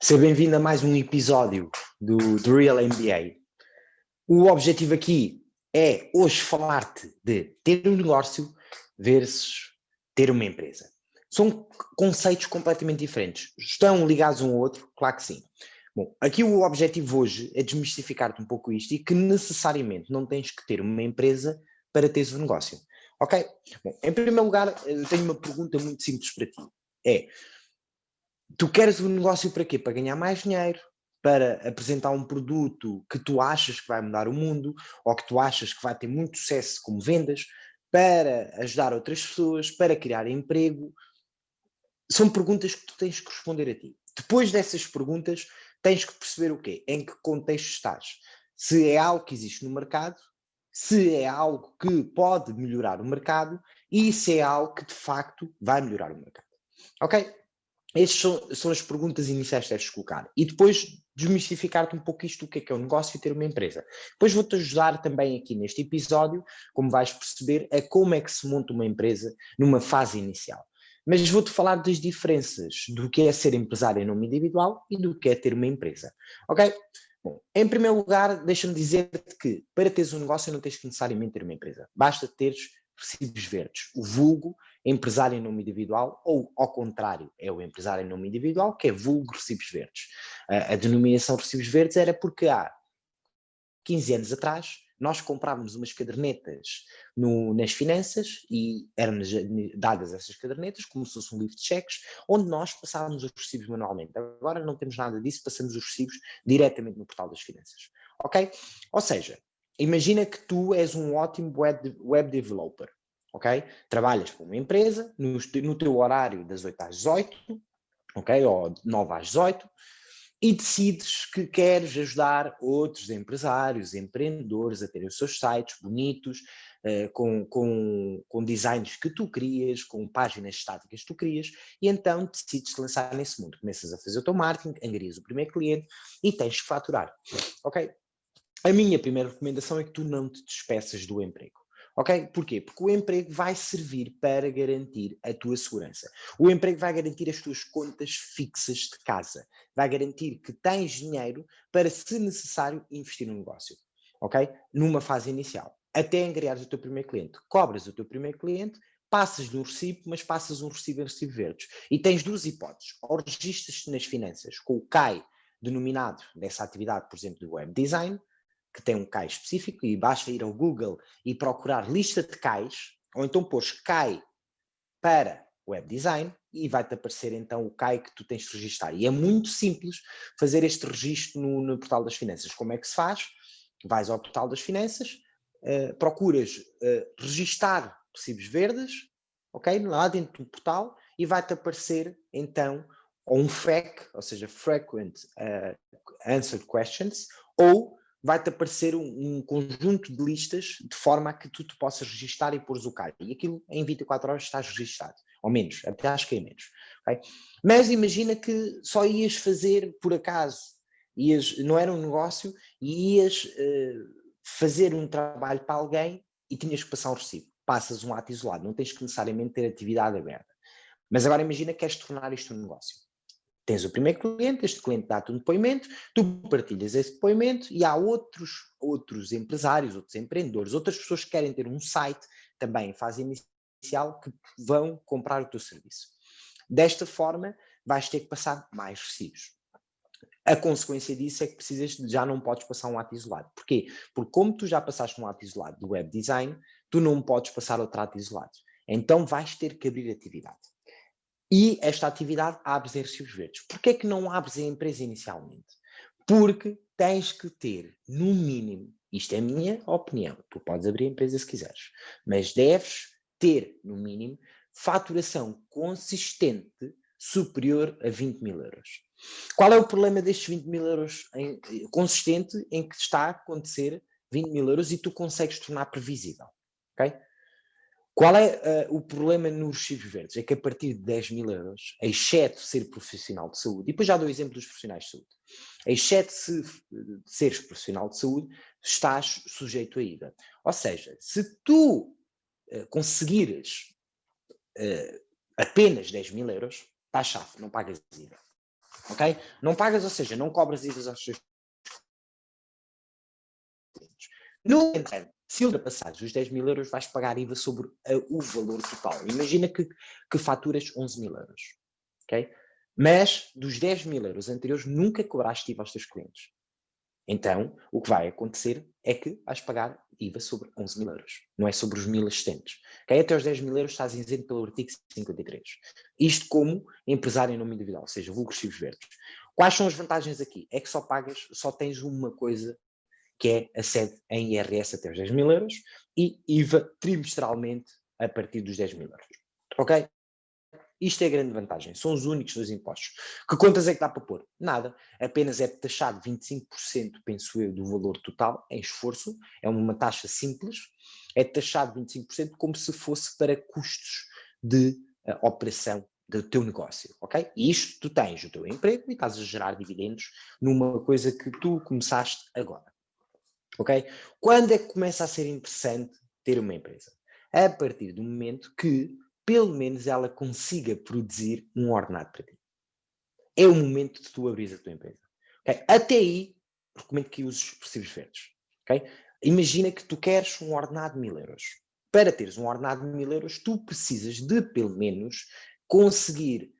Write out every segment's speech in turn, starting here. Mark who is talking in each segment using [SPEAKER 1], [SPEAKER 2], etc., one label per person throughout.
[SPEAKER 1] Seja bem-vindo a mais um episódio do Real MBA. O objetivo aqui é hoje falar-te de ter um negócio versus ter uma empresa. São conceitos completamente diferentes. Estão ligados um ao outro? Claro que sim. Bom, aqui o objetivo hoje é desmistificar-te um pouco isto e que necessariamente não tens que ter uma empresa para teres um negócio. Ok? Bom, em primeiro lugar, eu tenho uma pergunta muito simples para ti. Tu queres um negócio para quê? Para ganhar mais dinheiro, para apresentar um produto que tu achas que vai mudar o mundo, ou que tu achas que vai ter muito sucesso como vendas, para ajudar outras pessoas, para criar emprego. São perguntas que tu tens que responder a ti. Depois dessas perguntas, tens que perceber o quê? Em que contexto estás. Se é algo que existe no mercado, se é algo que pode melhorar o mercado e se é algo que de facto vai melhorar o mercado. Ok? Estas são as perguntas iniciais que deves colocar. E depois desmistificar-te um pouco isto, o que é um negócio e ter uma empresa. Depois vou-te ajudar também aqui neste episódio, como vais perceber, a como é que se monta uma empresa numa fase inicial. Mas vou-te falar das diferenças do que é ser empresário em nome individual e do que é ter uma empresa. Ok? Bom, em primeiro lugar, deixa-me dizer-te que para teres um negócio não tens que necessariamente ter uma empresa. Basta teres recibos verdes. O vulgo empresário em nome individual, ou ao contrário, é o empresário em nome individual, que é vulgo recibos verdes. A denominação recibos verdes era porque há 15 anos atrás nós comprávamos umas cadernetas nas finanças e eram-nos dadas essas cadernetas como se fosse um livro de cheques, onde nós passávamos os recibos manualmente. Agora não temos nada disso, passamos os recibos diretamente no portal das finanças. Ok? Ou seja, imagina que tu és um ótimo web developer. Ok? Trabalhas para uma empresa, no teu horário das 8 às 18, ok? Ou de 9 às 18, e decides que queres ajudar outros empresários, empreendedores a terem os seus sites bonitos, com designs que tu crias, com páginas estáticas que tu crias, e então decides te lançar nesse mundo. Começas a fazer o teu marketing, angarias o primeiro cliente e tens que faturar. Ok? A minha primeira recomendação é que tu não te despeças do emprego. Ok? Porquê? Porque o emprego vai servir para garantir a tua segurança. O emprego vai garantir as tuas contas fixas de casa. Vai garantir que tens dinheiro para, se necessário, investir no negócio. Ok? Numa fase inicial. Até angariares o teu primeiro cliente. Cobras o teu primeiro cliente, passas de um recibo, mas passas um recibo em recibo verdes. E tens duas hipóteses. Ou registras-te nas finanças com o CAI denominado dessa atividade, por exemplo, do web design, que tem um CAI específico, e basta ir ao Google e procurar lista de CAIs, ou então pôs CAI para web design e vai-te aparecer então o CAI que tu tens de registar. E é muito simples fazer este registro no portal das finanças. Como é que se faz? Vais ao portal das finanças, procuras registar recibos verdes, ok? Lá dentro do portal, e vai-te aparecer então ou um FAQ, ou seja, Frequent Answered Questions, ou vai-te aparecer um conjunto de listas de forma a que tu te possas registar e pôres o CAI. E aquilo em 24 horas estás registado. Ou menos, até acho que é menos. Okay? Mas imagina que só ias fazer, por acaso, não era um negócio, e ias fazer um trabalho para alguém e tinhas que passar um recibo. Passas um ato isolado, não tens que necessariamente ter atividade aberta. Mas agora imagina que queres tornar isto um negócio. Tens o primeiro cliente, este cliente dá-te um depoimento, tu partilhas esse depoimento e há outros empresários, outros empreendedores, outras pessoas que querem ter um site também em fase inicial que vão comprar o teu serviço. Desta forma, vais ter que passar mais recibos. A consequência disso é que já não podes passar um ato isolado. Porquê? Porque como tu já passaste um ato isolado do web design, tu não podes passar outro ato isolado. Então vais ter que abrir atividade. E esta atividade abres em recibos verdes. Porquê é que não abres a empresa inicialmente? Porque tens que ter, no mínimo, isto é a minha opinião, tu podes abrir a empresa se quiseres, mas deves ter, no mínimo, faturação consistente superior a 20 mil euros. Qual é o problema destes 20 mil euros consistente em que está a acontecer 20 mil euros e tu consegues tornar previsível? Ok? Qual é o problema nos recibos verdes? É que a partir de 10 mil euros, exceto ser profissional de saúde, e depois já dou exemplo dos profissionais de saúde, exceto se seres profissional de saúde, estás sujeito a IVA. Ou seja, se tu conseguires apenas 10 mil euros, estás chave, não pagas IVA. ok? Não pagas, ou seja, não cobras IVAs aos teus clientes. No entanto, se ultrapassares os 10 mil euros, vais pagar IVA sobre o valor total. Imagina que faturas 11 mil euros, ok? Mas dos 10 mil euros anteriores nunca cobraste IVA aos teus clientes. Então, o que vai acontecer é que vais pagar IVA sobre 11 mil euros, não é sobre os 1.000 existentes. Okay? Até os 10 mil euros estás isento pelo artigo 53. Isto como empresário em nome individual, ou seja, lucros recibos verdes. Quais são as vantagens aqui? É que só tens uma coisa, que é a sede em IRS até os 10 mil euros e IVA trimestralmente a partir dos 10 mil euros. Ok? Isto é a grande vantagem, são os únicos dois impostos. Que contas é que dá para pôr? Nada, apenas é taxado 25%, penso eu, do valor total, em esforço, é uma taxa simples, é taxado 25% como se fosse para custos de operação do teu negócio, ok? E isto tu tens o teu emprego e estás a gerar dividendos numa coisa que tu começaste agora, ok? Quando é que começa a ser interessante ter uma empresa? A partir do momento que pelo menos ela consiga produzir um ordenado para ti. É o momento de tu abrir a tua empresa. Okay? Até aí, recomendo que uses recibos verdes. Okay? Imagina que tu queres um ordenado de 1.000 euros. Para teres um ordenado de 1.000 euros, tu precisas de, pelo menos, conseguir,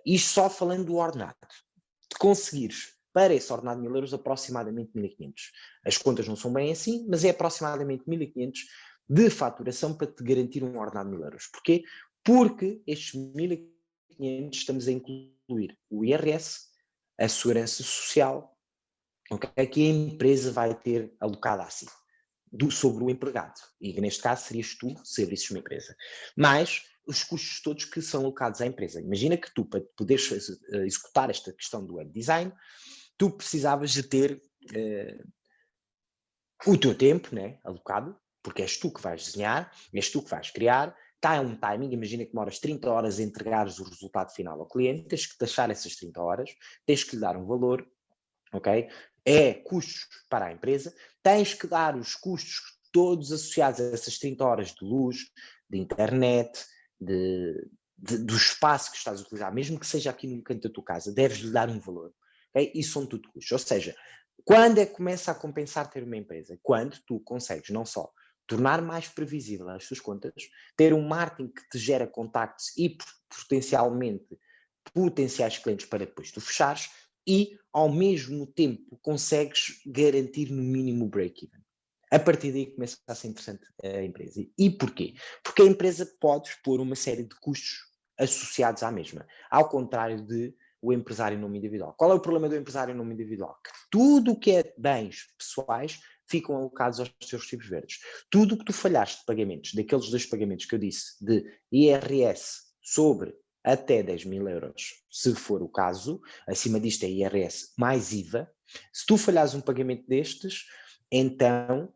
[SPEAKER 1] isto só falando do ordenado, de conseguires para esse ordenado de 1.000 euros aproximadamente 1.500. As contas não são bem assim, mas é aproximadamente 1.500 de faturação para te garantir um ordenado de 1.000 euros. Porquê? Porque estes 1.500 estamos a incluir o IRS, a segurança social, okay, que a empresa vai ter alocada a si, sobre o empregado. E neste caso serias tu, se abrisses uma empresa. Mas os custos todos que são alocados à empresa. Imagina que tu, para poderes executar esta questão do web design, tu precisavas de ter o teu tempo, né, alocado, porque és tu que vais desenhar, és tu que vais criar, está um timing, imagina que demoras 30 horas a entregares o resultado final ao cliente, tens que taxar essas 30 horas, tens que lhe dar um valor, ok? É custos para a empresa, tens que dar os custos todos associados a essas 30 horas de luz, de internet, do espaço que estás a utilizar, mesmo que seja aqui no canto da tua casa, deves-lhe dar um valor, ok? Isso são tudo custos, ou seja, quando é que começa a compensar ter uma empresa? Quando tu consegues não só tornar mais previsível as tuas contas, ter um marketing que te gera contactos e potencialmente potenciais clientes para depois tu fechares e ao mesmo tempo consegues garantir no mínimo o break-even. A partir daí começa a ser interessante a empresa. E porquê? Porque a empresa pode expor uma série de custos associados à mesma, ao contrário de o empresário em nome individual. Qual é o problema do empresário em nome individual? Que tudo o que é bens pessoais ficam alocados aos seus recibos verdes. Tudo o que tu falhaste de pagamentos, daqueles dois pagamentos que eu disse, de IRS sobre até 10 mil euros, se for o caso, acima disto é IRS mais IVA, se tu falhares um pagamento destes, então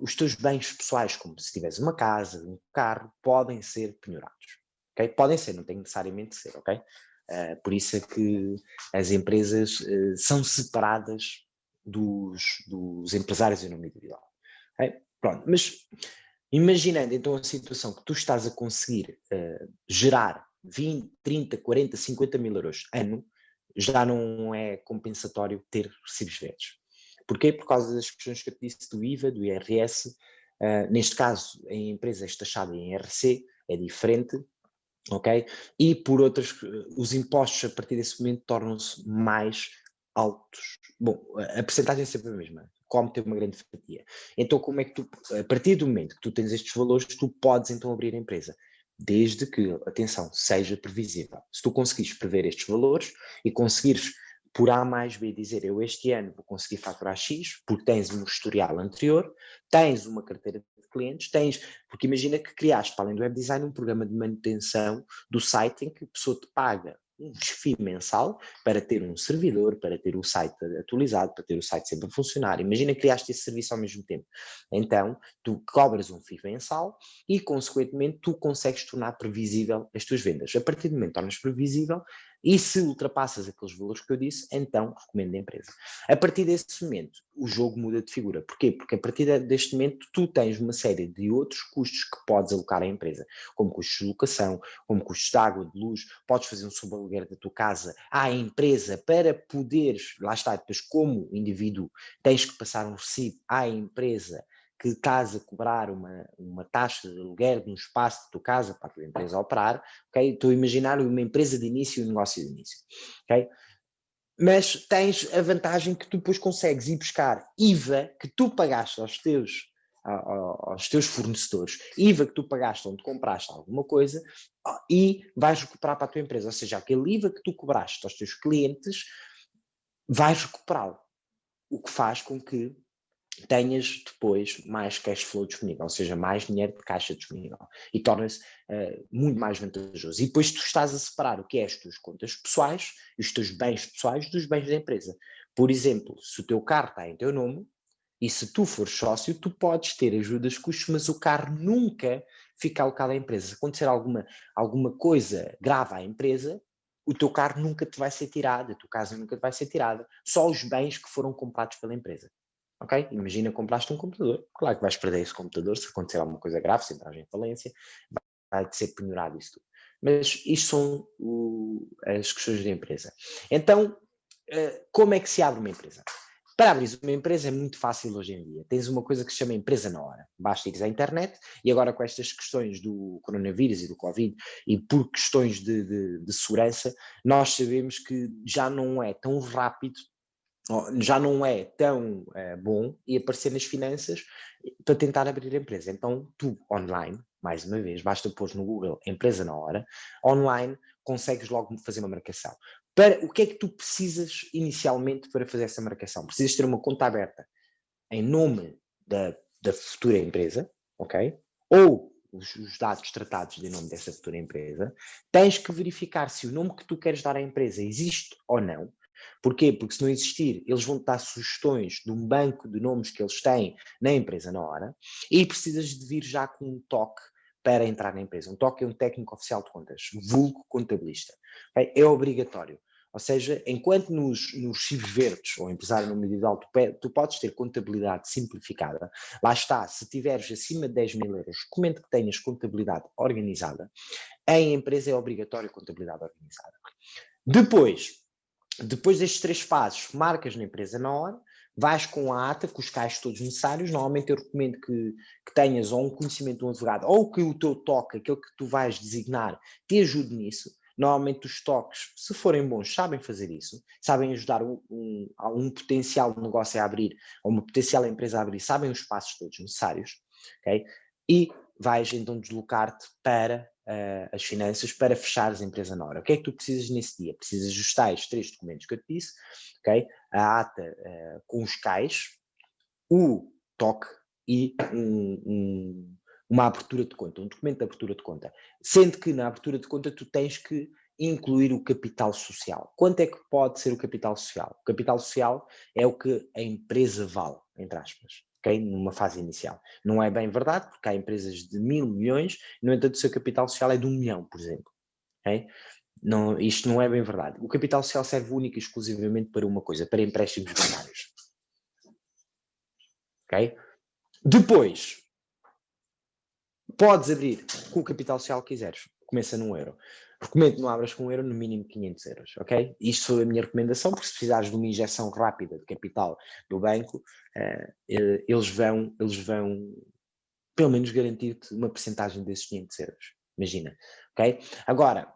[SPEAKER 1] os teus bens pessoais, como se tiveres uma casa, um carro, podem ser penhorados. Okay? Podem ser, não tem necessariamente de ser, ok? Por isso é que as empresas são separadas dos empresários em nome individual. Okay? Pronto, mas imaginando então a situação que tu estás a conseguir gerar 20, 30, 40, 50 mil euros ano, já não é compensatório ter recibos verdes. Porquê? Por causa das questões que eu te disse do IVA, do IRS, neste caso a empresa é taxada em IRC, é diferente, ok? E por outras, os impostos a partir desse momento tornam-se mais altos. Bom, a percentagem é sempre a mesma, como tem uma grande fatia. Então como é que tu, a partir do momento que tu tens estes valores, tu podes então abrir a empresa, desde que, atenção, seja previsível. Se tu conseguires prever estes valores e conseguires por A mais B dizer, eu este ano vou conseguir faturar X, porque tens um historial anterior, tens uma carteira de clientes, porque imagina que criaste, para além do web design, um programa de manutenção do site em que a pessoa te paga um FII mensal para ter um servidor, para ter o site atualizado, para ter o site sempre a funcionar. Imagina que criaste esse serviço ao mesmo tempo. Então, tu cobras um FII mensal e, consequentemente, tu consegues tornar previsível as tuas vendas. A partir do momento que tornas previsível, E se ultrapassas aqueles valores que eu disse, então recomendo a empresa. A partir desse momento, o jogo muda de figura. Porquê? Porque a partir deste momento tu tens uma série de outros custos que podes alocar à empresa, como custos de locação, como custos de água, de luz, podes fazer um subaluguer da tua casa à empresa para poderes, lá está, depois como indivíduo tens que passar um recibo à empresa que estás a cobrar uma taxa de aluguer de um espaço da tua casa para a tua empresa operar, ok? Estou a imaginar uma empresa de início e um negócio de início, ok? Mas tens a vantagem que tu depois consegues ir buscar IVA que tu pagaste aos teus fornecedores, IVA que tu pagaste onde compraste alguma coisa e vais recuperar para a tua empresa, ou seja, aquele IVA que tu cobraste aos teus clientes, vais recuperá-lo, o que faz com que tenhas depois mais cash flow disponível, ou seja, mais dinheiro de caixa disponível e torna-se muito mais vantajoso. E depois tu estás a separar o que é as tuas contas pessoais e os teus bens pessoais dos bens da empresa. Por exemplo, se o teu carro está em teu nome e se tu fores sócio, tu podes ter ajudas de custos, mas o carro nunca fica alocado à empresa. Se acontecer alguma coisa grave à empresa, o teu carro nunca te vai ser tirado, a tua casa nunca te vai ser tirada, só os bens que foram comprados pela empresa. Ok? Imagina compraste um computador. Claro que vais perder esse computador se acontecer alguma coisa grave, se entrar em falência, vai ser penhorado isso tudo. Mas isto são as questões da empresa. Então, como é que se abre uma empresa? Para abrir uma empresa é muito fácil hoje em dia. Tens uma coisa que se chama empresa na hora. Basta ires à internet e agora com estas questões do coronavírus e do Covid e por questões de segurança, nós sabemos que já não é tão rápido, já não é tão bom e aparecer nas finanças para tentar abrir a empresa. Então, tu, online, mais uma vez, basta pôr no Google empresa na hora, online consegues logo fazer uma marcação. O que é que tu precisas inicialmente para fazer essa marcação? Precisas ter uma conta aberta em nome da futura empresa, ok? Ou os dados tratados em nome dessa futura empresa. Tens que verificar se o nome que tu queres dar à empresa existe ou não. Porquê? Porque se não existir, eles vão-te dar sugestões de um banco de nomes que eles têm na empresa na hora e precisas de vir já com um toque para entrar na empresa. Um toque é um técnico oficial de contas, vulgo contabilista. Okay? É obrigatório. Ou seja, enquanto nos CIVs verdes ou empresário no individual tu podes ter contabilidade simplificada, lá está, se tiveres acima de 10 mil euros, comente que tenhas contabilidade organizada, em empresa é obrigatório contabilidade organizada. Depois destes 3 passos, marcas na empresa na hora, vais com a ata, com os caixas todos necessários. Normalmente eu recomendo que tenhas ou um conhecimento de um advogado ou que o teu toque, aquele que tu vais designar, te ajude nisso. Normalmente os toques, se forem bons, sabem fazer isso, sabem ajudar um potencial negócio a abrir, ou uma potencial empresa a abrir, sabem os passos todos necessários, ok? E vais então deslocar-te para as finanças para fechares a empresa na hora. O que é que tu precisas nesse dia? Precisas dos tais 3 documentos que eu te disse, ok? A ata com os CAIs, o TOC e uma abertura de conta, um documento de abertura de conta. Sendo que na abertura de conta tu tens que incluir o capital social. Quanto é que pode ser o capital social? O capital social é o que a empresa vale, entre aspas. Okay? Numa fase inicial. Não é bem verdade, porque há empresas de 1000 milhões, no entanto o seu capital social é de 1 milhão, por exemplo. Okay? Não, isto não é bem verdade. O capital social serve única e exclusivamente para uma coisa, para empréstimos bancários. Okay? Depois, podes abrir com o capital social que quiseres. Começa num euro. Recomendo que não abras com um euro, no mínimo 500 euros, ok? Isto foi a minha recomendação, porque se precisares de uma injeção rápida de capital do banco, eles vão pelo menos garantir-te uma percentagem desses 500 euros. Imagina, ok? Agora,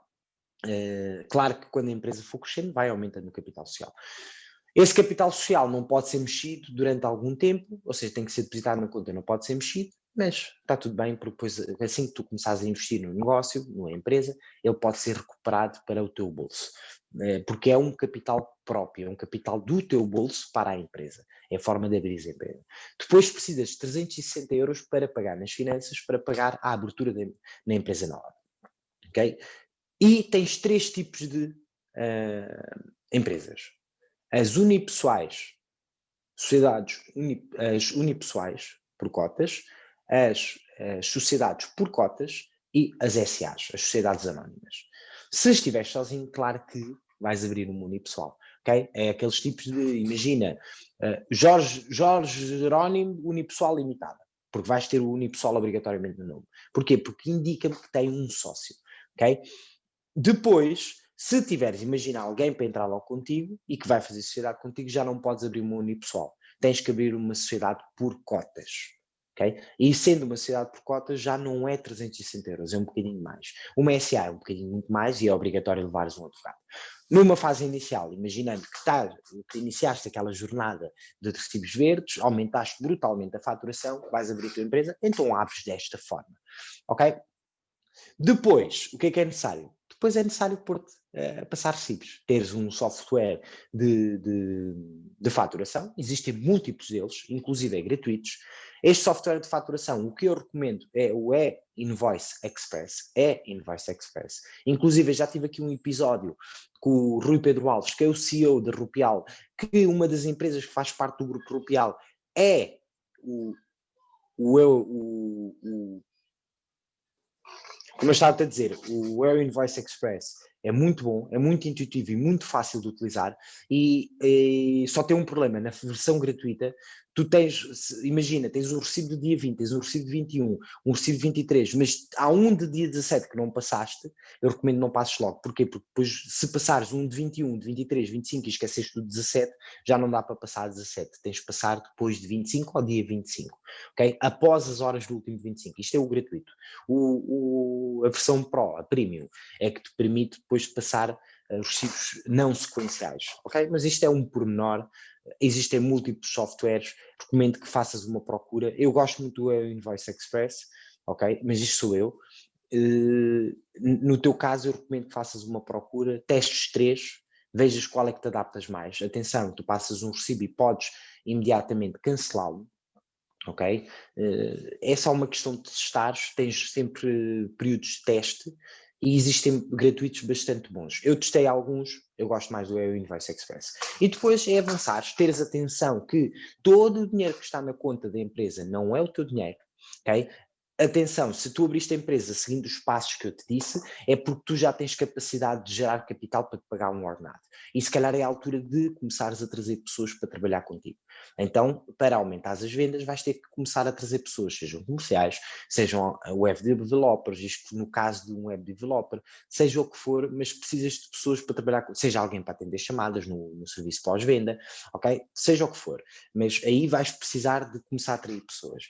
[SPEAKER 1] claro que quando a empresa for crescendo, vai aumentando o capital social. Esse capital social não pode ser mexido durante algum tempo, ou seja, tem que ser depositado na conta, não pode ser mexido, mas está tudo bem, porque depois, assim que tu começares a investir no negócio, numa empresa, ele pode ser recuperado para o teu bolso, porque é um capital próprio, é um capital do teu bolso para a empresa, é a forma de abrir a empresa. Depois precisas de 360 euros para pagar nas finanças, para pagar a abertura na empresa nova, ok? E tens 3 tipos de empresas. As unipessoais, as unipessoais por cotas, as sociedades por cotas e as SAs, as sociedades anónimas. Se estiveres sozinho, claro que vais abrir uma unipessoal, ok? É aqueles tipos de, imagina, Jorge Jerónimo, unipessoal limitada, porque vais ter o unipessoal obrigatoriamente no nome. Porquê? Porque indica-me que tem um sócio, ok? Depois, se tiveres, imagina alguém para entrar logo contigo e que vai fazer sociedade contigo, já não podes abrir uma unipessoal. Tens que abrir uma sociedade por cotas. Okay? E sendo uma sociedade por cotas já não é 360 euros, é um bocadinho mais. Uma SA é um bocadinho muito mais e é obrigatório levares um advogado. Numa fase inicial, imaginando que iniciaste aquela jornada de recibos verdes, aumentaste brutalmente a faturação, vais abrir a tua empresa, então abres desta forma. Ok? Depois, o que é necessário? Depois é necessário passar recibos, teres um software de faturação, existem múltiplos deles, inclusive gratuitos. Este software de faturação, o que eu recomendo é o E-Invoice Express, Inclusive, eu já tive aqui um episódio com o Rui Pedro Alves, que é o CEO da Rupial, que uma das empresas que faz parte do grupo Rupial é como eu estava a dizer, o E-Invoice Express é muito bom, é muito intuitivo e muito fácil de utilizar e só tem um problema, na versão gratuita, tu imagina, tens um recibo do dia 20, tens um recibo de 21, um recibo de 23, mas há um de dia 17 que não passaste, eu recomendo não passes logo. Porquê? Porque depois se passares um de 21, de 23, 25 e esqueceste do 17, já não dá para passar a 17, tens de passar depois de 25 ao dia 25, ok? Após as horas do último 25, isto é o gratuito. A versão Pro, a Premium, é que te permite depois passar os recibos não sequenciais, ok? Mas isto é um pormenor, existem múltiplos softwares, recomendo que faças uma procura. Eu gosto muito do Invoice Express, ok? Mas isto sou eu. No teu caso, eu recomendo que faças uma procura, testes 3, vejas qual é que te adaptas mais. Atenção, tu passas um recibo e podes imediatamente cancelá-lo, ok? É só uma questão de testares, tens sempre períodos de teste e existem gratuitos bastante bons. Eu testei alguns, eu gosto mais do Invoice Express. E depois é avançares, teres atenção que todo o dinheiro que está na conta da empresa não é o teu dinheiro, ok? Atenção, se tu abriste a empresa seguindo os passos que eu te disse, é porque tu já tens capacidade de gerar capital para te pagar um ordenado. E se calhar é a altura de começares a trazer pessoas para trabalhar contigo. Então, para aumentar as vendas, vais ter que começar a trazer pessoas, sejam comerciais, sejam web developers, isto no caso de um web developer, seja o que for, mas precisas de pessoas para trabalhar, seja alguém para atender chamadas no serviço pós-venda, ok? Seja o que for, mas aí vais precisar de começar a atrair pessoas.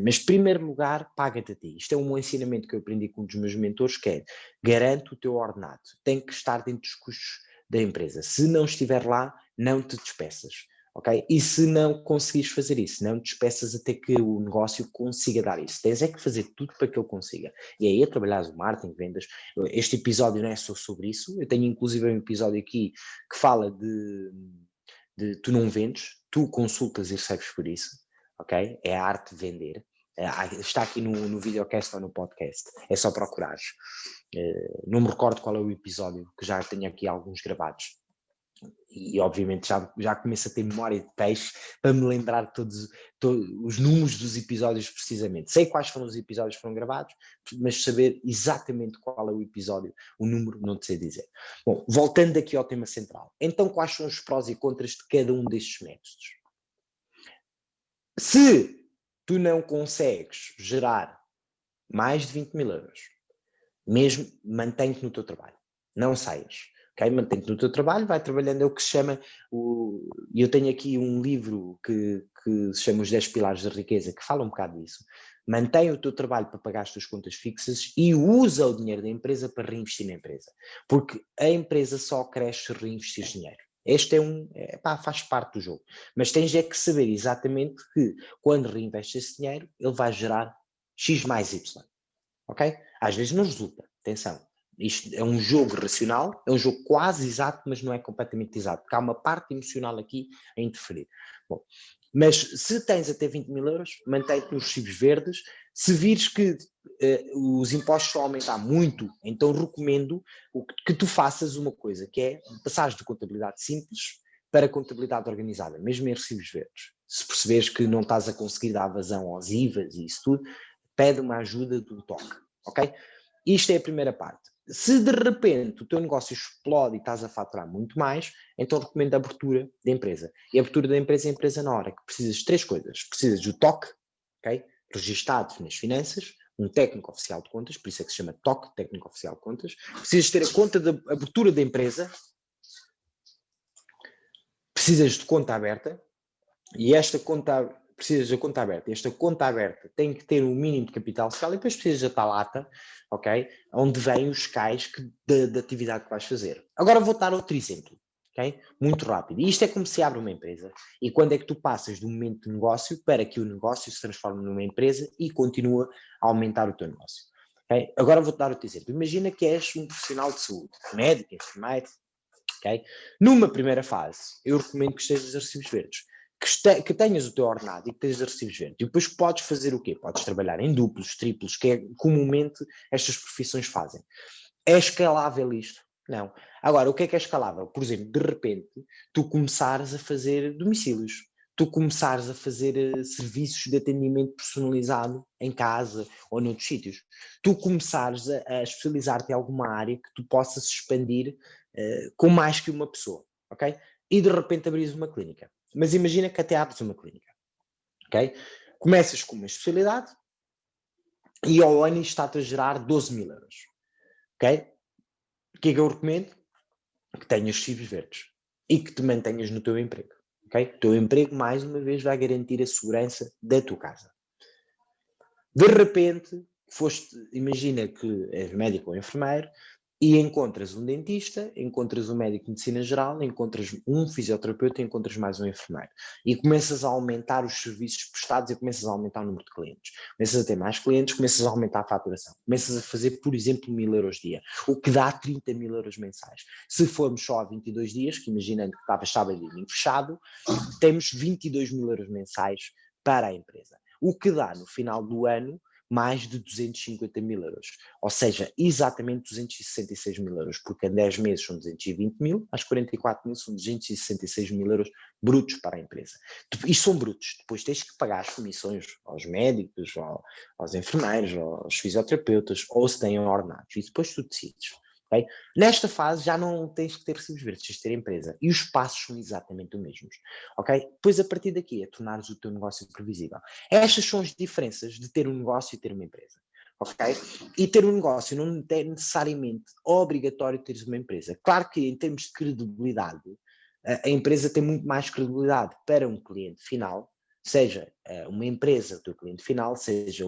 [SPEAKER 1] Mas, em primeiro lugar, paga-te a ti. Isto é um ensinamento que eu aprendi com um dos meus mentores, que é, garante o teu ordenado, tem que estar dentro dos custos da empresa. Se não estiver lá, não te despeças. Ok? E se não conseguires fazer isso, não te despeças até que o negócio consiga dar isso. Tens é que fazer tudo para que ele consiga. E aí a trabalhar o marketing, vendas. Este episódio não é só sobre isso. Eu tenho inclusive um episódio aqui que fala de tu não vendes, tu consultas e recebes por isso. Ok? É a arte de vender. Está aqui no videocast ou no podcast. É só procurares. Não me recordo qual é o episódio, que já tenho aqui alguns gravados. E obviamente já começo a ter memória de peixe para me lembrar de todos os números dos episódios precisamente. Sei quais foram os episódios que foram gravados, mas saber exatamente qual é o episódio, o número, não te sei dizer. Bom, voltando aqui ao tema central. Então, quais são os prós e contras de cada um destes métodos? Se tu não consegues gerar mais de 20 mil euros, mesmo mantém-te no teu trabalho, não saias. Okay? Mantém-te no teu trabalho, vai trabalhando, é o que se chama, e eu tenho aqui um livro que se chama Os 10 Pilares da Riqueza, que fala um bocado disso. Mantém o teu trabalho para pagar as tuas contas fixas e usa o dinheiro da empresa para reinvestir na empresa, porque a empresa só cresce se reinvestir dinheiro. Este faz parte do jogo, mas tens é que saber exatamente que quando reinvestes esse dinheiro, ele vai gerar X mais Y. Ok? Às vezes não resulta, atenção. Isto é um jogo racional, é um jogo quase exato, mas não é completamente exato, porque há uma parte emocional aqui a interferir. Bom, mas se tens até 20 mil euros, mantém-te nos recibos verdes. Se vires que os impostos estão a aumentar muito, então recomendo que tu faças uma coisa, que é passares de contabilidade simples para contabilidade organizada, mesmo em recibos verdes. Se perceberes que não estás a conseguir dar vazão aos IVAs e isso tudo, pede uma ajuda do toque, ok? Isto é a primeira parte. Se de repente o teu negócio explode e estás a faturar muito mais, então recomendo a abertura da empresa. E a abertura da empresa é a empresa na hora, que precisas de 3 coisas. Precisas do TOC, okay? Registado nas finanças, um técnico oficial de contas, por isso é que se chama TOC, técnico oficial de contas. Precisas ter a conta de abertura da empresa, precisas de conta aberta, e esta conta, precisas da conta aberta. Esta conta aberta tem que ter um mínimo de capital social e depois precisas da talata, ok? Onde vêm os cais da atividade que vais fazer. Agora vou dar outro exemplo, ok? Muito rápido. E isto é como se abre uma empresa. E quando é que tu passas do momento de negócio para que o negócio se transforme numa empresa e continua a aumentar o teu negócio. Okay? Agora vou-te dar outro exemplo. Imagina que és um profissional de saúde, médico, enfermeiro, ok? Numa primeira fase, eu recomendo que estejas a recibos verdes. Que tenhas o teu ordenado e que estejas a recibos verdes. E depois podes fazer o quê? Podes trabalhar em duplos, triplos, que é comumente estas profissões fazem. É escalável isto? Não. Agora, o que é escalável? Por exemplo, de repente, tu começares a fazer domicílios, tu começares a fazer serviços de atendimento personalizado em casa ou noutros sítios, tu começares a especializar-te em alguma área que tu possas expandir com mais que uma pessoa, ok? E de repente abris uma clínica. Mas imagina que até abres uma clínica, ok? Começas com uma especialidade e ao ano está-te a gerar 12 mil euros, ok? O que é que eu recomendo? Que tenhas recibos verdes e que te mantenhas no teu emprego, ok? O teu emprego, mais uma vez, vai garantir a segurança da tua casa. De repente, imagina que és médico ou enfermeiro e encontras um dentista, encontras um médico de medicina geral, encontras um fisioterapeuta, encontras mais um enfermeiro. E começas a aumentar os serviços prestados e começas a aumentar o número de clientes. Começas a ter mais clientes, começas a aumentar a faturação. Começas a fazer, por exemplo, 1000 euros dia, o que dá 30 mil euros mensais. Se formos só a 22 dias, que imaginando que estava sábado e domingo fechado, temos 22 mil euros mensais para a empresa. O que dá no final do ano mais de 250 mil euros, ou seja, exatamente 266 mil euros, porque em 10 meses são 220 mil, às 44 mil são 266 mil euros brutos para a empresa. Isto são brutos, depois tens que pagar as comissões aos médicos, aos enfermeiros, aos fisioterapeutas, ou se têm ordenados, e depois tu decides. Okay? Nesta fase já não tens que ter recibos verdes, tens que ter empresa. E os passos são exatamente os mesmos. Okay? Depois, a partir daqui, é tornares o teu negócio previsível. Estas são as diferenças de ter um negócio e ter uma empresa. Okay? E ter um negócio não é necessariamente obrigatório teres uma empresa. Claro que, em termos de credibilidade, a empresa tem muito mais credibilidade para um cliente final, seja uma empresa, o teu cliente final, seja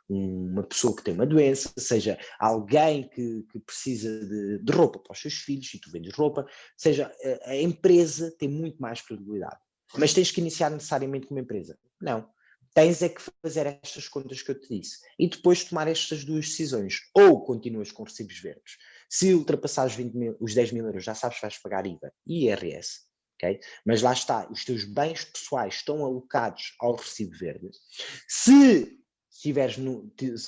[SPEAKER 1] uma pessoa que tem uma doença, seja alguém que precisa de roupa para os seus filhos e tu vendes roupa, seja a empresa tem muito mais credibilidade. Mas tens que iniciar necessariamente com uma empresa? Não. Tens é que fazer estas contas que eu te disse e depois tomar estas duas decisões. Ou continuas com recibos verdes. Se ultrapassares os 10 mil euros, já sabes que vais pagar IVA e IRS. Okay? Mas lá está, os teus bens pessoais estão alocados ao recibo verde. Se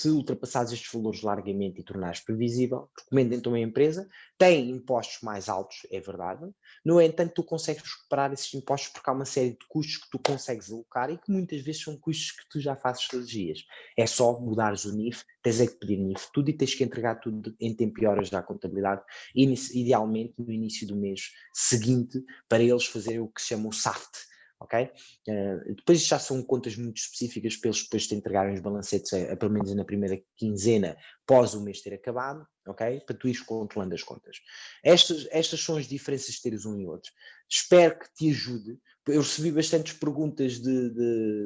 [SPEAKER 1] ultrapassares estes valores largamente e tornares previsível, recomendo então a empresa. Tem impostos mais altos, é verdade. No entanto, tu consegues recuperar esses impostos porque há uma série de custos que tu consegues alocar e que muitas vezes são custos que tu já fazes todos os dias. É só mudares o NIF, tens é que pedir NIF tudo e tens que entregar tudo em tempo e horas da contabilidade, idealmente no início do mês seguinte, para eles fazerem o que se chama o SAFT. Ok? Depois já são contas muito específicas para eles depois te entregarem os balancetes pelo menos na primeira quinzena pós o mês ter acabado, ok? Para tu ires controlando as contas. Estas são as diferenças de teres um e outro. Espero que te ajude. Eu recebi bastantes perguntas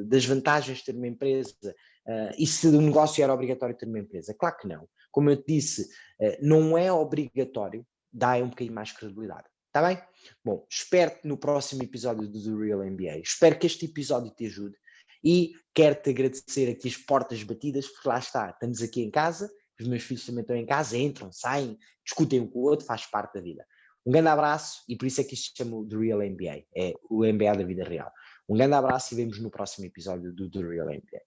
[SPEAKER 1] das vantagens de ter uma empresa e se o negócio era obrigatório ter uma empresa. Claro que não. Como eu te disse, não é obrigatório, dá um bocadinho mais credibilidade. Está bem? Bom, espero-te no próximo episódio do The Real MBA. Espero que este episódio te ajude e quero-te agradecer aqui as portas batidas, porque lá está, estamos aqui em casa, os meus filhos também estão em casa, entram, saem, discutem um com o outro, faz parte da vida. Um grande abraço e por isso é que isto se chama The Real MBA, é o MBA da vida real. Um grande abraço e vemos no próximo episódio do The Real MBA.